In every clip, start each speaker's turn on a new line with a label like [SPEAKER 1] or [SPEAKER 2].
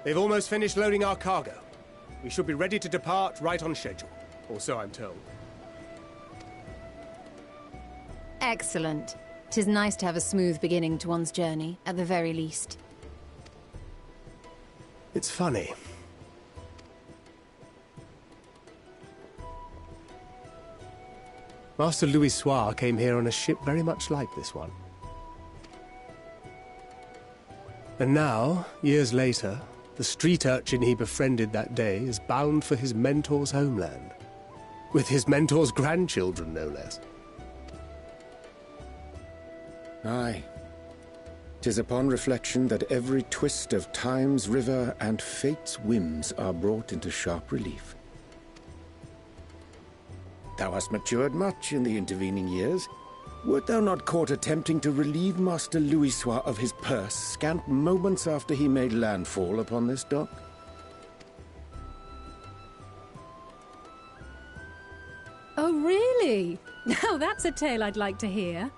[SPEAKER 1] They've almost finished loading our cargo. We should be ready to depart right on schedule, or so I'm told.
[SPEAKER 2] Excellent. 'Tis nice to have a smooth beginning to one's journey, at the very least.
[SPEAKER 1] It's funny. Master Louis Soir came here on a ship very much like this one. And now, years later, the street urchin he befriended that day is bound for his mentor's homeland. With his mentor's grandchildren, no less.
[SPEAKER 3] Aye. 'Tis upon reflection that every twist of time's river and fate's whims are brought into sharp relief. Thou hast matured much in the intervening years. Wert thou not caught attempting to relieve Master Louis Soir of his purse scant moments after he made landfall upon this dock?
[SPEAKER 4] Oh, really? Now that's a tale I'd like to hear.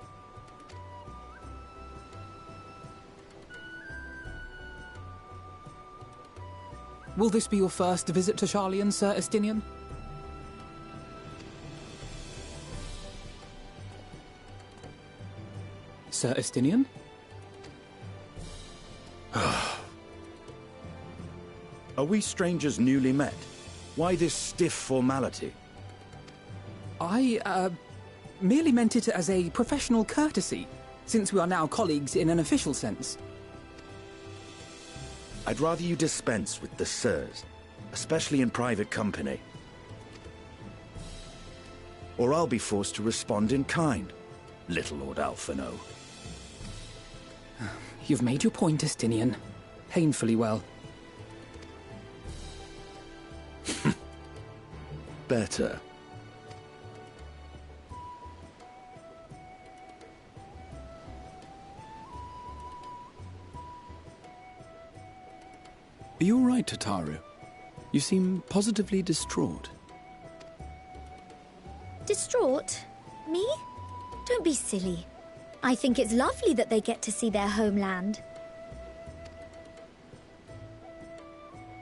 [SPEAKER 5] Will this be your first visit to Charlian, Sir Estinian? Sir Estinian?
[SPEAKER 6] Are we strangers newly met? Why this stiff formality?
[SPEAKER 5] I, merely meant it as a professional courtesy, since we are now colleagues in an official sense.
[SPEAKER 6] I'd rather you dispense with the sirs, especially in private company. Or I'll be forced to respond in kind, little Lord Alphino.
[SPEAKER 5] You've made your point, Estinian. Painfully well.
[SPEAKER 6] Better.
[SPEAKER 7] Are you all right, Tataru? You seem positively distraught.
[SPEAKER 8] Distraught? Me? Don't be silly. I think it's lovely that they get to see their homeland.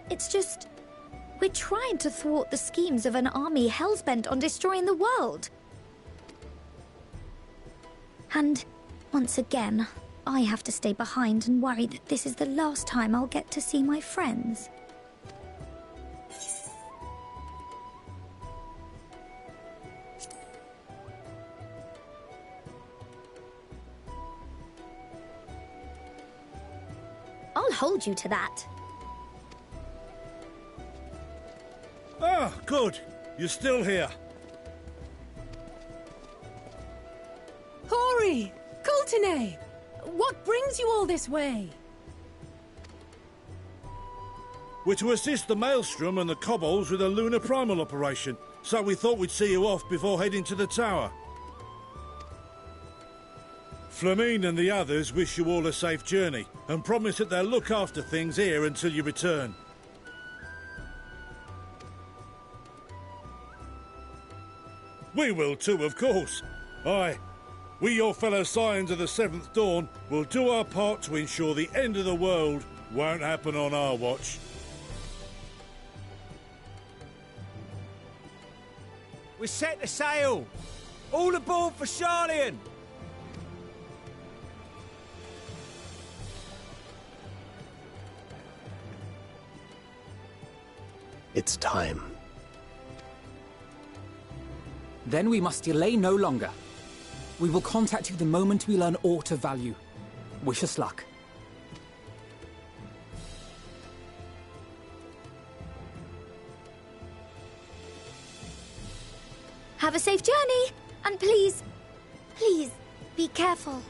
[SPEAKER 8] It's just... we're trying to thwart the schemes of an army hellbent on destroying the world. And, once again, I have to stay behind and worry that this is the last time I'll get to see my friends. I'll hold you to that.
[SPEAKER 9] Ah, good. You're still here.
[SPEAKER 4] Hori! Coulternay! What brings you all this way?
[SPEAKER 9] We're to assist the Maelstrom and the Kobolds with a lunar primal operation, so we thought we'd see you off before heading to the tower. Flamine and the others wish you all a safe journey, and promise that they'll look after things here until you return. We will too, of course. Aye. We, your fellow Scions of the Seventh Dawn, will do our part to ensure the end of the world won't happen on our watch.
[SPEAKER 10] We're set to sail! All aboard for Sharlayan!
[SPEAKER 1] It's time.
[SPEAKER 5] Then we must delay no longer. We will contact you the moment we learn aught of value. Wish us luck.
[SPEAKER 8] Have a safe journey, and please, please, be careful.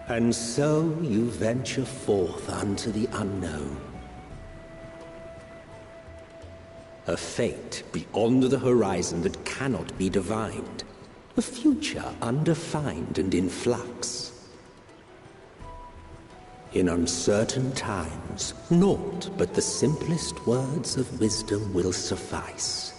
[SPEAKER 11] And so you venture forth unto the unknown. A fate beyond the horizon that cannot be divined. A future undefined and in flux. In uncertain times, naught but the simplest words of wisdom will suffice.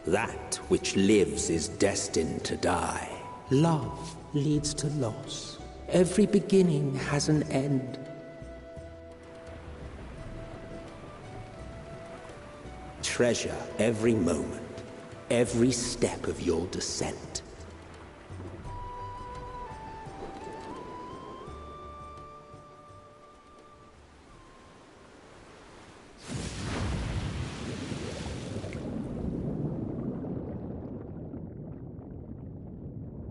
[SPEAKER 11] That which lives is destined to die. Love leads to loss. Every beginning has an end. Treasure every moment, every step of your descent.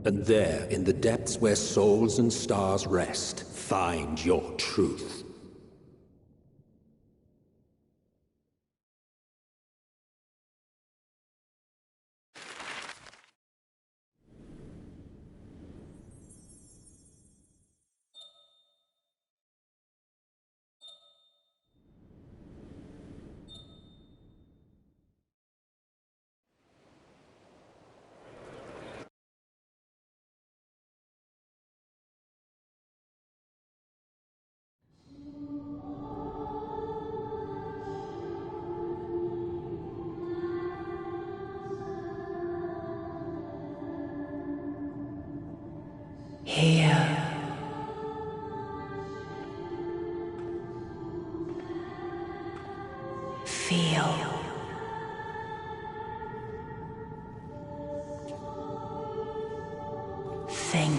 [SPEAKER 11] And there, in the depths where souls and stars rest, find your truth.
[SPEAKER 12] Here. Feel. Think.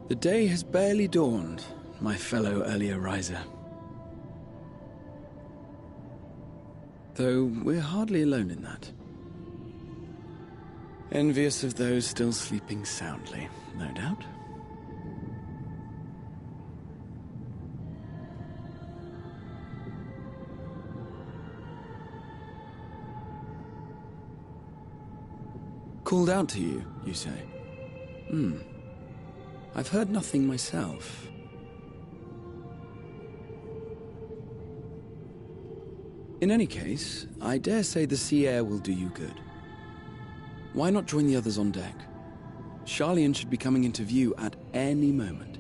[SPEAKER 7] The day has barely dawned, my fellow earlier riser. Though we're hardly alone in that. Envious of those still sleeping soundly, no doubt. Called out to you, you say? I've heard nothing myself. In any case, I dare say the sea air will do you good. Why not join the others on deck? Sharlayan should be coming into view at any moment.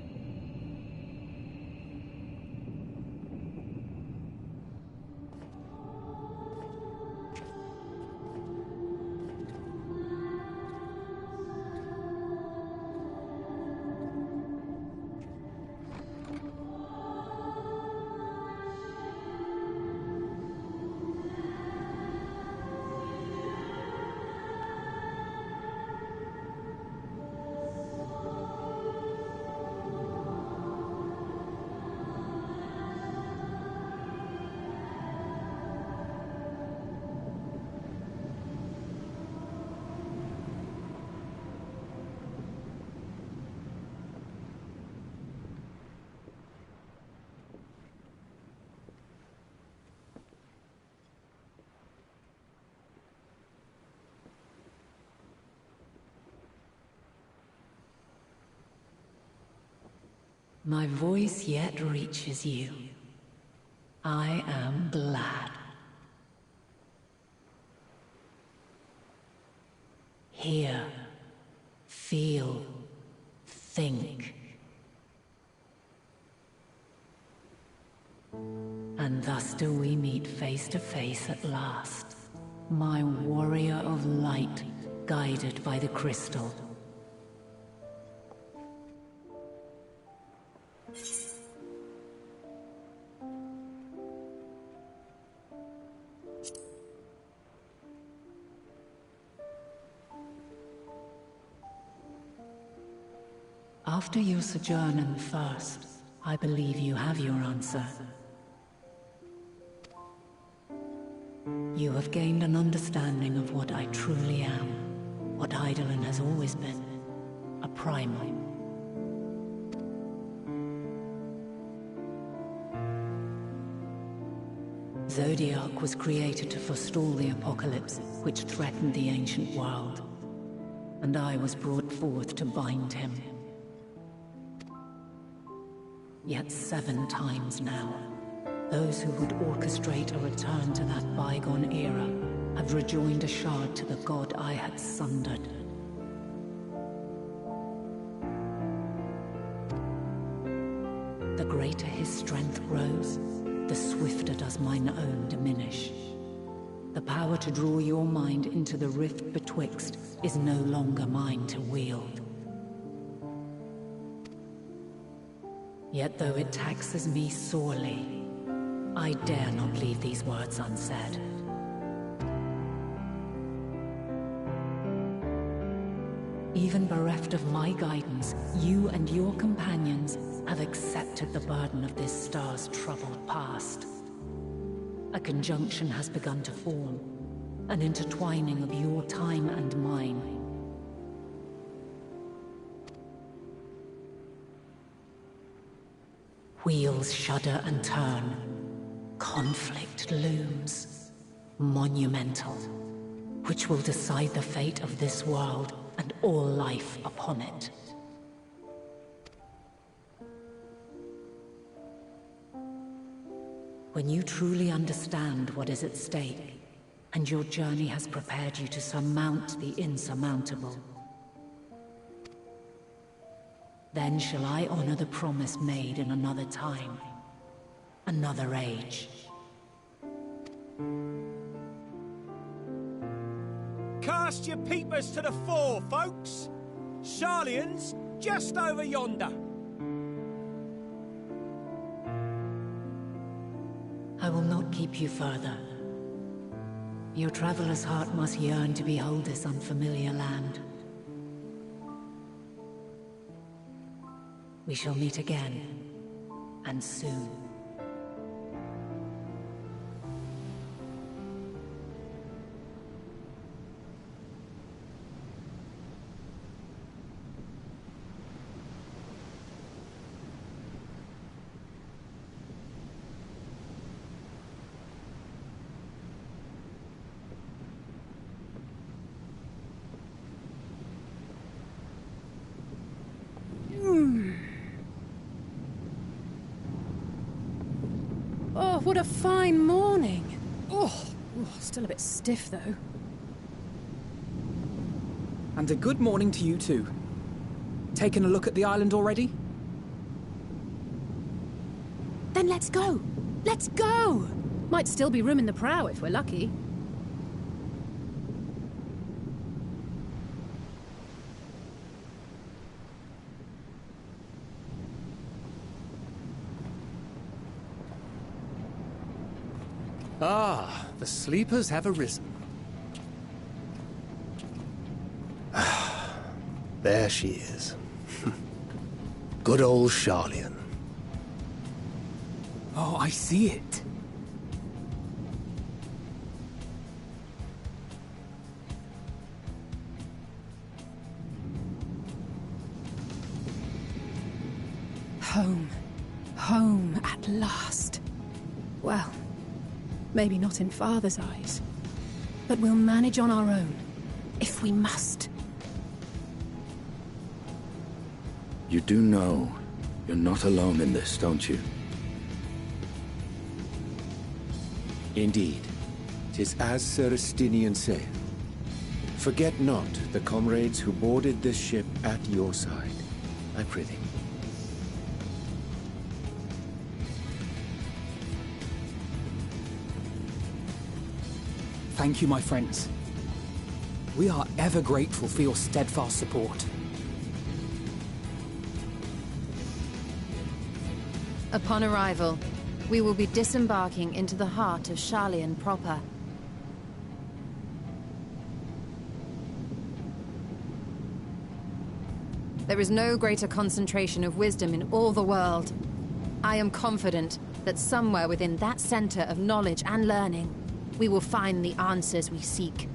[SPEAKER 12] My voice yet reaches you. I am glad. Hear, feel, think. And thus do we meet face to face at last, my warrior of light, guided by the crystal. After your sojourn in the First, I believe you have your answer. You have gained an understanding of what I truly am, what Eidolon has always been, a primal. Zodiac was created to forestall the apocalypse which threatened the ancient world, and I was brought forth to bind him. Yet 7 times now, those who would orchestrate a return to that bygone era have rejoined a shard to the god I had sundered. The greater his strength grows, the swifter does mine own diminish. The power to draw your mind into the rift betwixt is no longer mine to wield. Yet though it taxes me sorely, I dare not leave these words unsaid. Even bereft of my guidance, you and your companions have accepted the burden of this star's troubled past. A conjunction has begun to form, an intertwining of your time and mine. Wheels shudder and turn. Conflict looms. Monumental. Which will decide the fate of this world and all life upon it. When you truly understand what is at stake, and your journey has prepared you to surmount the insurmountable, then shall I honor the promise made in another time, another age.
[SPEAKER 10] Cast your peepers to the fore, folks. Sharlayan's just over yonder.
[SPEAKER 12] I will not keep you further. Your traveler's heart must yearn to behold this unfamiliar land. We shall meet again, and soon.
[SPEAKER 4] Oh, what a fine morning. Still a bit stiff, though.
[SPEAKER 5] And a good morning to you too. Taking a look at the island already?
[SPEAKER 4] Then let's go. Let's go! Might still be room in the prow if we're lucky.
[SPEAKER 1] Ah, the sleepers have arisen. There she is. Good old Sharlayan.
[SPEAKER 5] Oh, I see it.
[SPEAKER 4] Home. Home at last. Well, maybe not in Father's eyes, but we'll manage on our own, if we must.
[SPEAKER 6] You do know You're not alone in this, don't you?
[SPEAKER 3] Indeed. 'Tis as Sir Estinian saith. Forget not the comrades who boarded this ship at your side, I prithee.
[SPEAKER 5] Thank you, my friends. We are ever grateful for your steadfast support.
[SPEAKER 2] Upon arrival, we will be disembarking into the heart of Sharlayan proper. There is no greater concentration of wisdom in all the world. I am confident that somewhere within that center of knowledge and learning, we will find the answers we seek.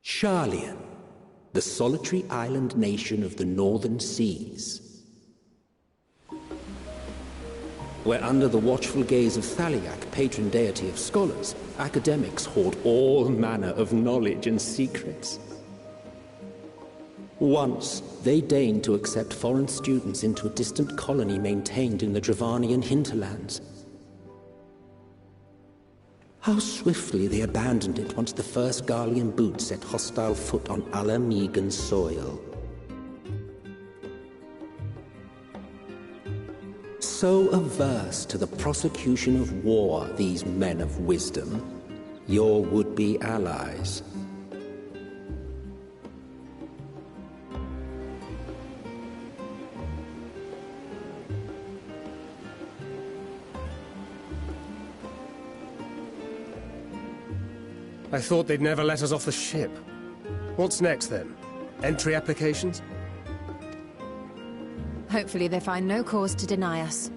[SPEAKER 11] Sharlayan, the solitary island nation of the northern seas. Where under the watchful gaze of Thaliak, patron deity of scholars, academics hoard all manner of knowledge and secrets. Once, they deigned to accept foreign students into a distant colony maintained in the Dravanian hinterlands. How swiftly they abandoned it once the first Garlean boot set hostile foot on Alamegan soil. So averse to the prosecution of war, these men of wisdom, your would-be allies.
[SPEAKER 1] I thought they'd never let us off the ship. What's next, then? Entry applications?
[SPEAKER 2] Hopefully they find no cause to deny us.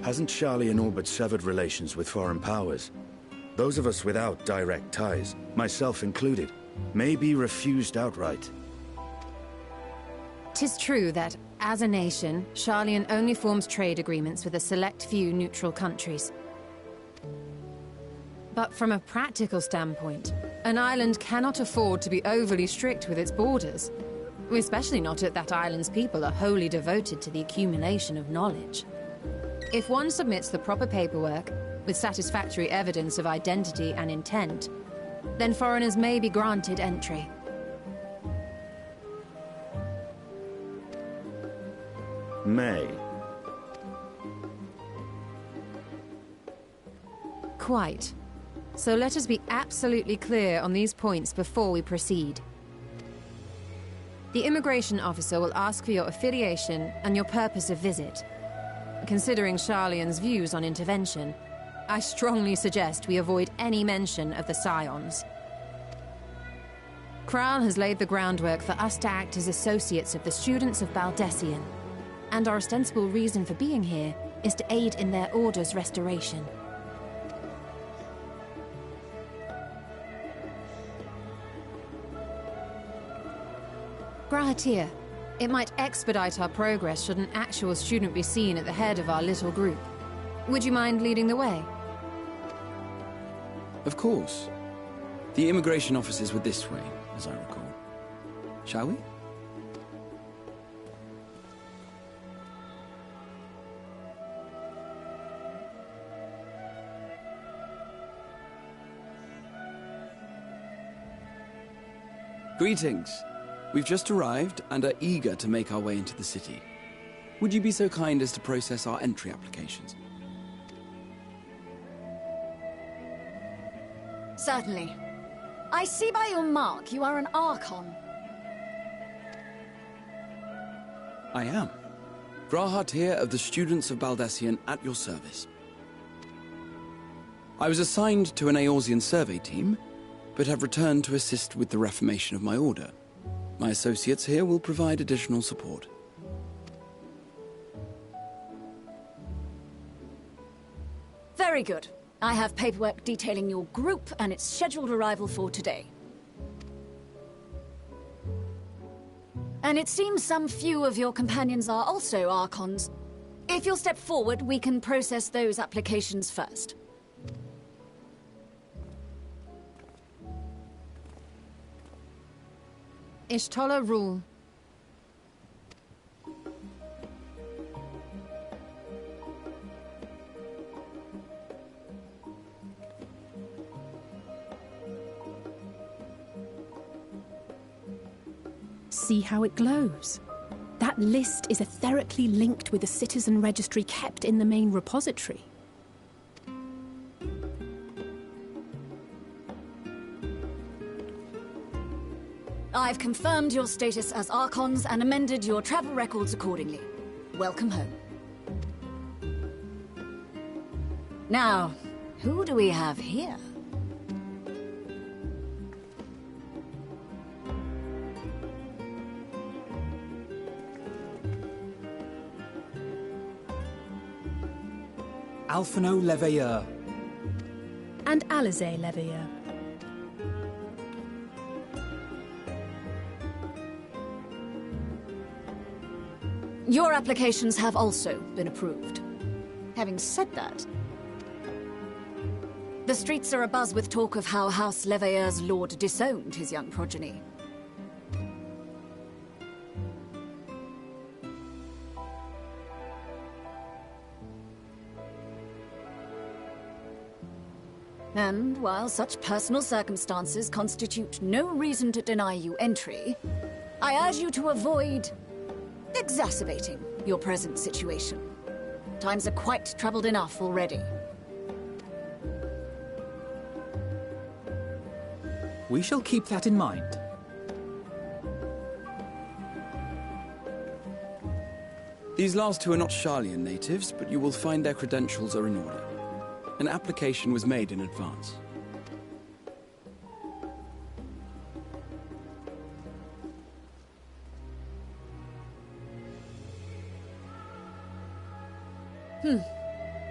[SPEAKER 6] Hasn't Sharlayan all but severed relations with foreign powers? Those of us without direct ties, myself included, may be refused outright.
[SPEAKER 2] 'Tis true that, as a nation, Sharlayan only forms trade agreements with a select few neutral countries. But from a practical standpoint, an island cannot afford to be overly strict with its borders, especially not if that island's people are wholly devoted to the accumulation of knowledge. If one submits the proper paperwork, with satisfactory evidence of identity and intent, then foreigners may be granted entry.
[SPEAKER 6] May.
[SPEAKER 2] Quite. So let us be absolutely clear on these points before we proceed. The immigration officer will ask for your affiliation and your purpose of visit. Considering Sharlayan's views on intervention, I strongly suggest we avoid any mention of the Scions. Kral has laid the groundwork for us to act as associates of the students of Baldessian, and our ostensible reason for being here is to aid in their order's restoration. Grahatir, it might expedite our progress should an actual student be seen at the head of our little group. Would you mind leading the way?
[SPEAKER 7] Of course. The immigration offices were this way, as I recall. Shall we? Greetings. We've just arrived and are eager to make our way into the city. Would you be so kind as to process our entry applications?
[SPEAKER 13] Certainly. I see by your mark you are an Archon.
[SPEAKER 7] I am. Grahat here of the Students of Baldessian at your service. I was assigned to an Eorzean survey team, but have returned to assist with the reformation of my order. My associates here will provide additional support.
[SPEAKER 13] Very good. I have paperwork detailing your group and its scheduled arrival for today. And it seems some few of your companions are also Archons. If you'll step forward, we can process those applications first.
[SPEAKER 2] Ishtola rule.
[SPEAKER 4] See how it glows? That list is etherically linked with the citizen registry kept in the main repository.
[SPEAKER 13] I've confirmed your status as Archons and amended your travel records accordingly. Welcome home. Now, who do we have here?
[SPEAKER 5] Alphino Leveilleur.
[SPEAKER 4] And Alize Leveilleur.
[SPEAKER 13] Your applications have also been approved. Having said that, the streets are abuzz with talk of how House Leveilleur's lord disowned his young progeny. And while such personal circumstances constitute no reason to deny you entry, I urge you to avoid exacerbating your present situation. Times are quite troubled enough already.
[SPEAKER 5] We shall keep that in mind.
[SPEAKER 7] These last two are not Sharlayan natives, but you will find their credentials are in order. An application was made in advance.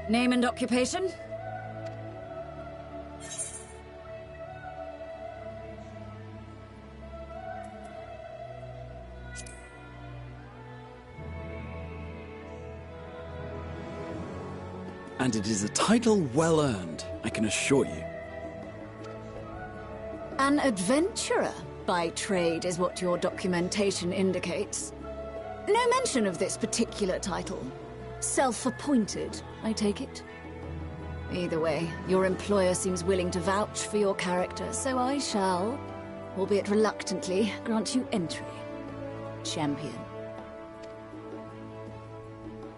[SPEAKER 13] Name and occupation?
[SPEAKER 7] And it is a title well earned, I can assure you.
[SPEAKER 13] An adventurer by trade is what your documentation indicates. No mention of this particular title. Self-appointed, I take it? Either way, your employer seems willing to vouch for your character, so I shall, albeit reluctantly, grant you entry. Champion.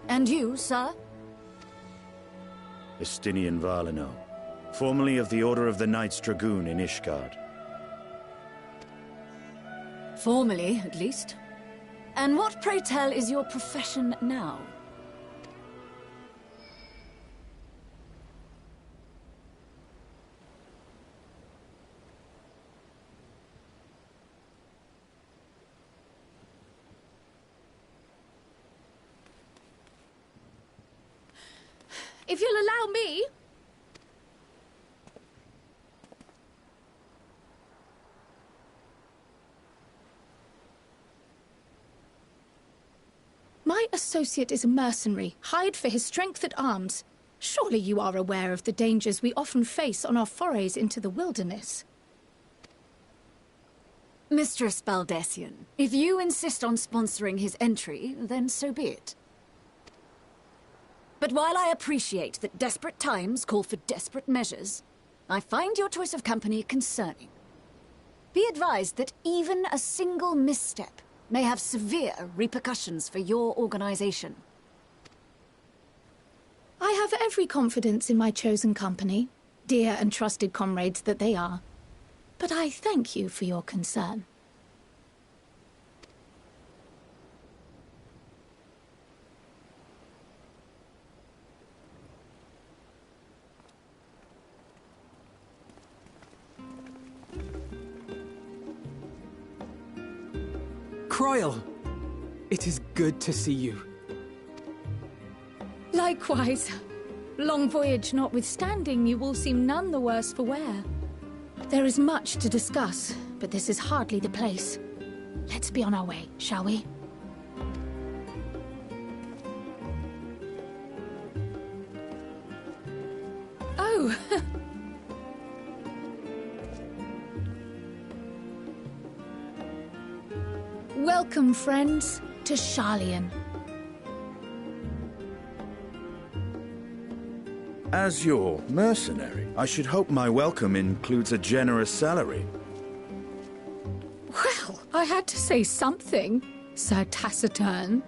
[SPEAKER 13] And you, sir?
[SPEAKER 6] Estinian Valino, formerly of the Order of the Knights Dragoon in Ishgard.
[SPEAKER 13] Formerly, at least. And what, pray tell, is your profession now?
[SPEAKER 4] If you'll allow me... My associate is a mercenary, hired for his strength at arms. Surely you are aware of the dangers we often face on our forays into the wilderness.
[SPEAKER 13] Mistress Baldessian, if you insist on sponsoring his entry, then so be it. But while I appreciate that desperate times call for desperate measures, I find your choice of company concerning. Be advised that even a single misstep may have severe repercussions for your organization.
[SPEAKER 4] I have every confidence in my chosen company, dear and trusted comrades that they are.
[SPEAKER 14] but I thank you for your concern.
[SPEAKER 5] Croyle! It is good to see you.
[SPEAKER 14] Likewise. Long voyage notwithstanding, you all seem none the worse for wear. There is much to discuss, but this is hardly the place. Let's be on our way, shall we? Oh! Welcome, friends, to Sharlayan.
[SPEAKER 6] As your mercenary, I should hope my welcome includes a generous salary.
[SPEAKER 14] Well, I had to say something, Sir Taciturn.